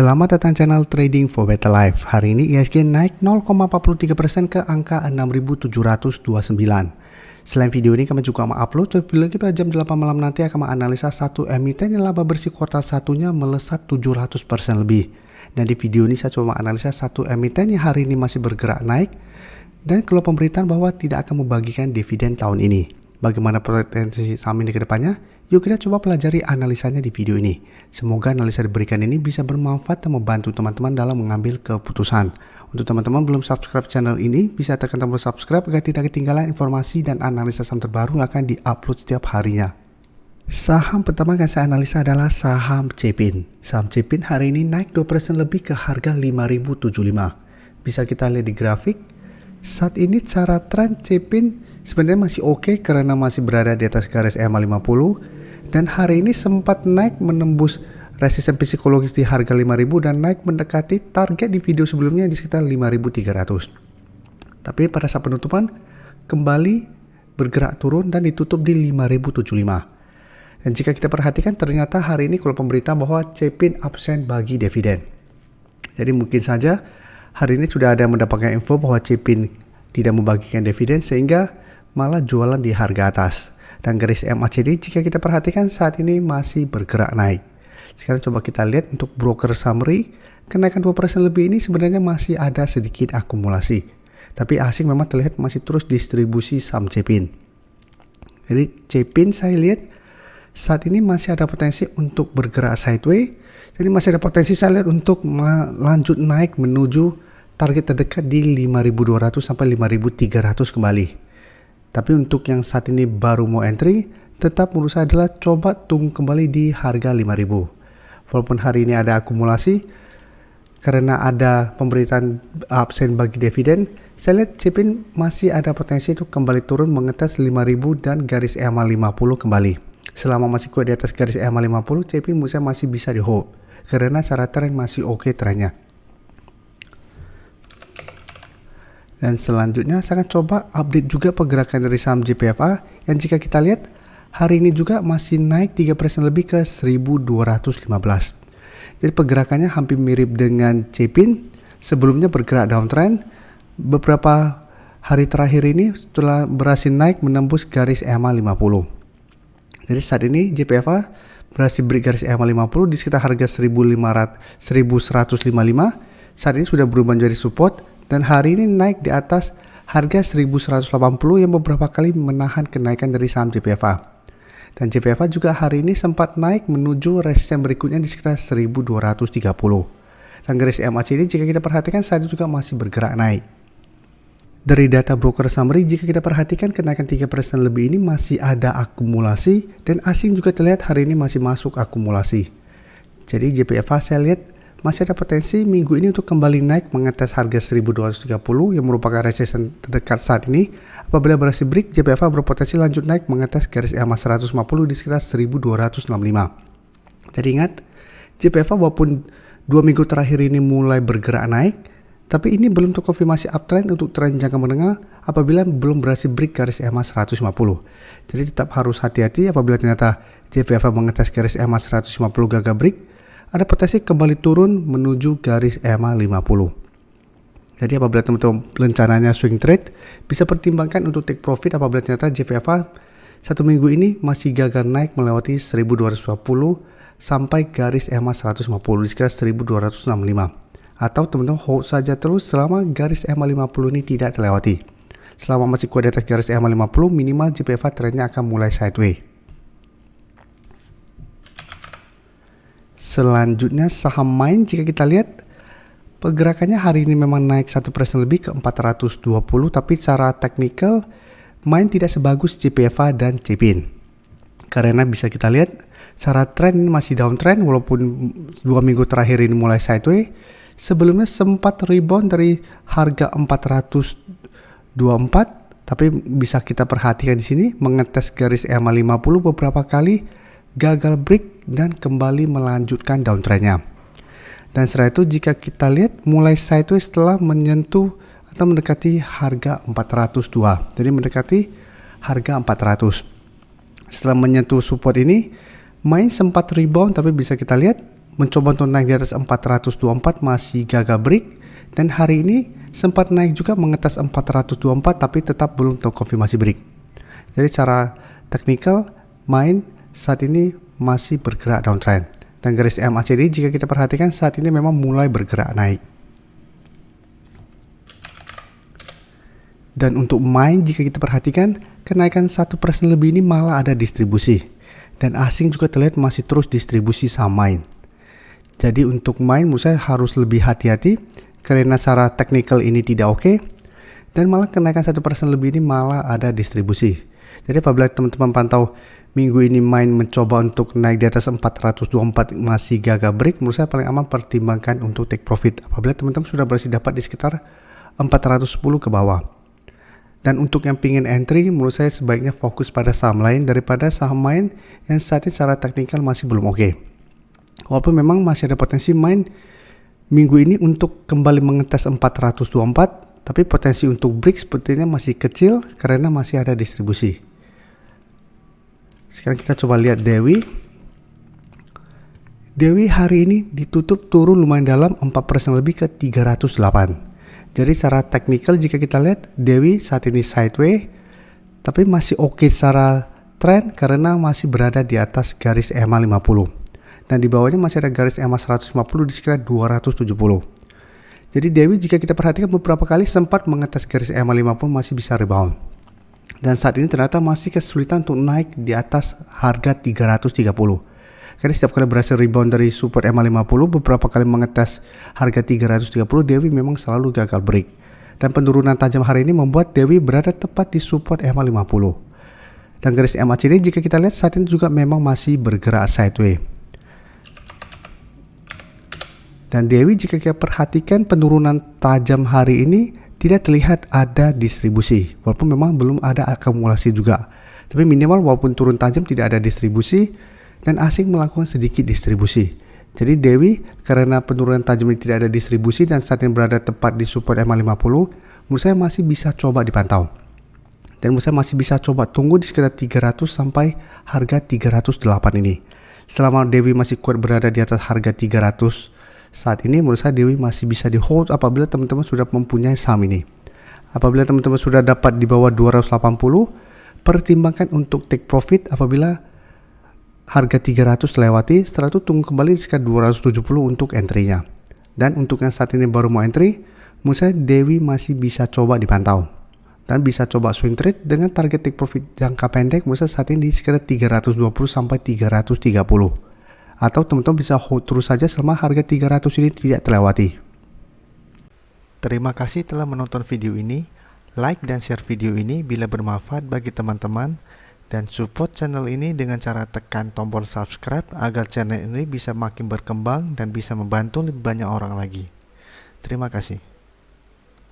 Selamat datang channel Trading for Better Life. Hari ini IHSG naik 0,43% ke angka 6.729. Selain video ini kami juga mengupload video lagi pada jam 8 malam nanti akan menganalisa satu emiten yang laba bersih kuartal satunya melesat 700% lebih. Dan di video ini saya coba menganalisa satu emiten yang hari ini masih bergerak naik dan keluar pemberitaan bahwa tidak akan membagikan dividen tahun ini. Bagaimana potensi saham ini ke depannya? Yuk kita coba pelajari analisanya di video ini. Semoga analisa diberikan ini bisa bermanfaat dan membantu teman-teman dalam mengambil keputusan. Untuk teman-teman belum subscribe channel ini, bisa tekan tombol subscribe agar tidak ketinggalan informasi dan analisa saham terbaru yang akan diupload setiap harinya. Saham pertama yang saya analisa adalah saham Cepin. Saham Cepin hari ini naik 2% lebih ke harga 5.075. Bisa kita lihat di grafik. Saat ini cara tren Cepin sebenarnya masih oke karena masih berada di atas garis EMA 50. Dan hari ini sempat naik menembus resisten psikologis di harga 5.000 dan naik mendekati target di video sebelumnya di sekitar 5.300. Tapi pada saat penutupan kembali bergerak turun dan ditutup di 5.075. Dan jika kita perhatikan ternyata hari ini kalau pemberitaan bahwa Cepin absen bagi dividen. Jadi mungkin saja hari ini sudah ada mendapatkan info bahwa Cepin tidak membagikan dividen sehingga malah jualan di harga atas. Dan garis MACD jika kita perhatikan saat ini masih bergerak naik. Sekarang coba kita lihat untuk broker summary. Kenaikan 2% lebih ini sebenarnya masih ada sedikit akumulasi. Tapi asing memang terlihat masih terus distribusi saham Cepin. Jadi Cepin saya lihat saat ini masih ada potensi untuk bergerak sideways. Jadi masih ada potensi saya lihat untuk lanjut naik menuju target terdekat di 5.200 sampai 5.300 kembali. Tapi untuk yang saat ini baru mau entry, tetap menurut saya adalah coba tunggu kembali di harga 5.000. Walaupun hari ini ada akumulasi, karena ada pemberitaan absen bagi dividen, saya lihat Cepin masih ada potensi untuk kembali turun mengetes 5.000 dan garis EMA 50 kembali. Selama masih kuat di atas garis EMA 50, Cepin menurut saya masih bisa di hold, karena cara tren masih oke trennya. Dan selanjutnya saya akan coba update juga pergerakan dari saham JPFA yang jika kita lihat hari ini juga masih naik 3% lebih ke 1.215. Jadi pergerakannya hampir mirip dengan Cepin, sebelumnya bergerak downtrend. Beberapa hari terakhir ini setelah berhasil naik menembus garis EMA 50. Jadi saat ini JPFA berhasil break garis EMA 50 di sekitar harga 1.155. Saat ini sudah berubah menjadi support. Dan hari ini naik di atas harga 1.180 yang beberapa kali menahan kenaikan dari saham JPFA. Dan JPFA juga hari ini sempat naik menuju resisten berikutnya di sekitar 1.230. Dan garis MACD jika kita perhatikan saat ini juga masih bergerak naik. Dari data broker summary jika kita perhatikan kenaikan 3% lebih ini masih ada akumulasi dan asing juga terlihat hari ini masih masuk akumulasi. Jadi JPFA saya lihat masih ada potensi minggu ini untuk kembali naik mengetes harga 1.230 yang merupakan resisten terdekat saat ini. Apabila berhasil break, JPFA berpotensi lanjut naik mengetes garis EMA 150 di sekitar 1.265. Jadi ingat, JPFA walaupun 2 minggu terakhir ini mulai bergerak naik, tapi ini belum terkonfirmasi uptrend untuk tren jangka menengah apabila belum berhasil break garis EMA 150. Jadi tetap harus hati-hati apabila ternyata JPFA mengetes garis EMA 150 gagal break, ada potensi kembali turun menuju garis EMA 50. Jadi apabila teman-teman rencananya swing trade, bisa pertimbangkan untuk take profit apabila ternyata JPFA satu minggu ini masih gagal naik melewati 1.240 sampai garis EMA 150 di sekitar 1.265. Atau teman-teman hold saja terus selama garis EMA 50 ini tidak terlewati. Selama masih kuat di atas garis EMA 50, minimal JPFA trennya akan mulai sideways. Selanjutnya saham Main jika kita lihat pergerakannya hari ini memang naik 1% lebih ke 420 tapi secara teknikal Main tidak sebagus JPFA dan Cepin. Karena bisa kita lihat secara tren ini masih downtrend walaupun 2 minggu terakhir ini mulai sideways. Sebelumnya sempat rebound dari harga 424 tapi bisa kita perhatikan di sini mengetes garis EMA 50 beberapa kali gagal break dan kembali melanjutkan downtrendnya. Dan setelah itu jika kita lihat mulai sideways setelah menyentuh atau mendekati harga 402. Jadi mendekati harga 400. Setelah menyentuh support ini, Main sempat rebound tapi bisa kita lihat mencoba untuk naik di atas 424 masih gagal break, dan hari ini sempat naik juga mengetes 424 tapi tetap belum terkonfirmasi break. Jadi secara teknikal main saat ini masih bergerak downtrend, dan garis MACD jika kita perhatikan saat ini memang mulai bergerak naik. Dan untuk main jika kita perhatikan kenaikan 1% lebih ini malah ada distribusi, dan asing juga terlihat masih terus distribusi saham main. Jadi untuk main menurut saya harus lebih hati-hati karena secara teknikal ini tidak oke, dan malah kenaikan 1% lebih ini malah ada distribusi. Jadi apabila teman-teman pantau minggu ini main mencoba untuk naik di atas 424 masih gagal break, menurut saya paling aman pertimbangkan untuk take profit apabila teman-teman sudah berhasil dapat di sekitar 410 ke bawah. Dan untuk yang pingin entry, menurut saya sebaiknya fokus pada saham lain daripada saham main yang saat ini secara teknikal masih belum oke. Walaupun memang masih ada potensi main minggu ini untuk kembali mengetes 424, tapi potensi untuk break sepertinya masih kecil karena masih ada distribusi. Sekarang kita coba lihat Dewi. Dewi hari ini ditutup turun lumayan dalam 4% lebih ke 308. Jadi secara teknikal jika kita lihat Dewi saat ini sideways, tapi masih oke secara tren karena masih berada di atas garis EMA 50. Dan di bawahnya masih ada garis EMA 150 di sekitar 270. Jadi Dewi jika kita perhatikan beberapa kali sempat mengetes garis EMA 50 masih bisa rebound. Dan saat ini ternyata masih kesulitan untuk naik di atas harga 330. Karena setiap kali berhasil rebound dari support EMA 50, beberapa kali mengetes harga 330, Dewi memang selalu gagal break. Dan penurunan tajam hari ini membuat Dewi berada tepat di support EMA 50. Dan garis MACD jika kita lihat saat ini juga memang masih bergerak sideways. Dan Dewi jika kita perhatikan penurunan tajam hari ini tidak terlihat ada distribusi, walaupun memang belum ada akumulasi juga. Tapi minimal walaupun turun tajam tidak ada distribusi, dan asing melakukan sedikit distribusi. Jadi Dewi karena penurunan tajam ini tidak ada distribusi dan saat ini berada tepat di support EMA 50, menurut saya masih bisa coba dipantau. Dan menurut saya masih bisa coba tunggu di sekitar 300 sampai harga 308 ini. Selama Dewi masih kuat berada di atas harga 300 saat ini, menurut saya Dewi masih bisa di hold apabila teman-teman sudah mempunyai saham ini. Apabila teman-teman sudah dapat di bawah 280, pertimbangkan untuk take profit apabila harga 300 lewati, setelah itu tunggu kembali di sekitar 270 untuk entry-nya. Dan untuk yang saat ini baru mau entry, menurut saya Dewi masih bisa coba dipantau. Dan bisa coba swing trade dengan target take profit jangka pendek menurut saya saat ini di sekitar 320 sampai 330. Atau teman-teman bisa hold terus saja selama harga 300 ini tidak terlewati. Terima kasih telah menonton video ini. Like dan share video ini bila bermanfaat bagi teman-teman. Dan support channel ini dengan cara tekan tombol subscribe agar channel ini bisa makin berkembang dan bisa membantu lebih banyak orang lagi. Terima kasih.